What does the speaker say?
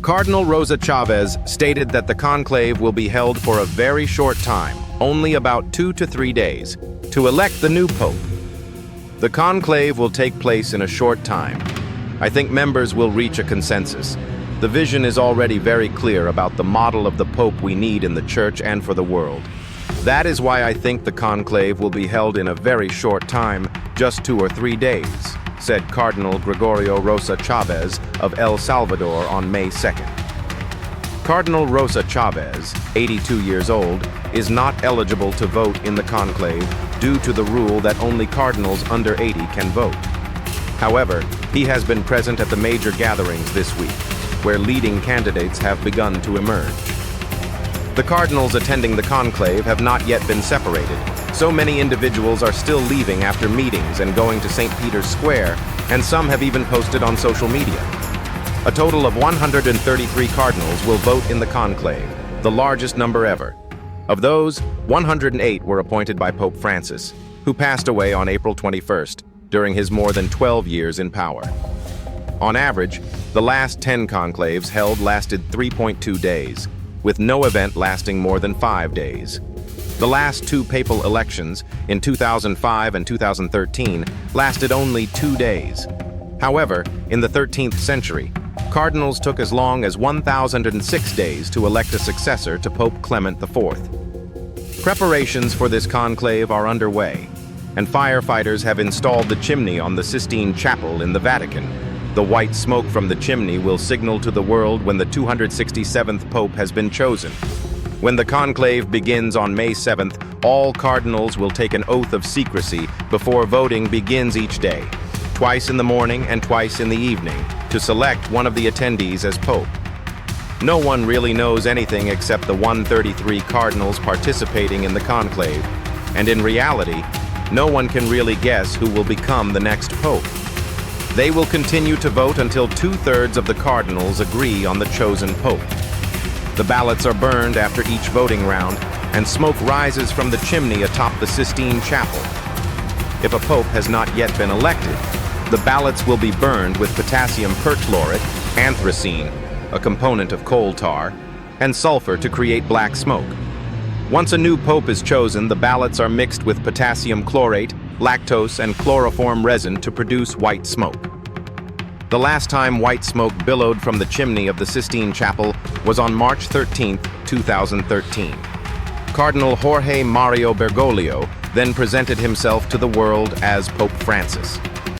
Cardinal Rosa Chavez stated that the conclave will be held for a very short time, only about 2 to 3 days, to elect the new pope. The conclave will take place in a short time. I think members will reach a consensus. The vision is already very clear about the model of the pope we need in the church and for the world. That is why I think the conclave will be held in a very short time, just 2 or 3 days, said Cardinal Gregorio Rosa Chavez of El Salvador on May 2nd. Cardinal Rosa Chavez, 82 years old, is not eligible to vote in the conclave due to the rule that only cardinals under 80 can vote. However, he has been present at the major gatherings this week, where leading candidates have begun to emerge. The cardinals attending the conclave have not yet been separated. So many individuals are still leaving after meetings and going to St. Peter's Square, and some have even posted on social media. A total of 133 cardinals will vote in the conclave, the largest number ever. Of those, 108 were appointed by Pope Francis, who passed away on April 21st, during his more than 12 years in power. On average, the last 10 conclaves held lasted 3.2 days, with no event lasting more than 5 days. The last 2 papal elections, in 2005 and 2013, lasted only 2 days. However, in the 13th century, cardinals took as long as 1,006 days to elect a successor to Pope Clement IV. Preparations for this conclave are underway, and firefighters have installed the chimney on the Sistine Chapel in the Vatican. The white smoke from the chimney will signal to the world when the 267th Pope has been chosen. When the conclave begins on May 7th, all cardinals will take an oath of secrecy before voting begins each day, twice in the morning and twice in the evening, to select one of the attendees as Pope. No one really knows anything except the 133 cardinals participating in the conclave, and in reality, no one can really guess who will become the next Pope. They will continue to vote until 2/3 of the cardinals agree on the chosen pope. The ballots are burned after each voting round, and smoke rises from the chimney atop the Sistine Chapel. If a pope has not yet been elected, the ballots will be burned with potassium perchlorate, anthracene, a component of coal tar, and sulfur to create black smoke. Once a new pope is chosen, the ballots are mixed with potassium chlorate, lactose, and chloroform resin to produce white smoke. The last time white smoke billowed from the chimney of the Sistine Chapel was on March 13, 2013. Cardinal Jorge Mario Bergoglio then presented himself to the world as Pope Francis.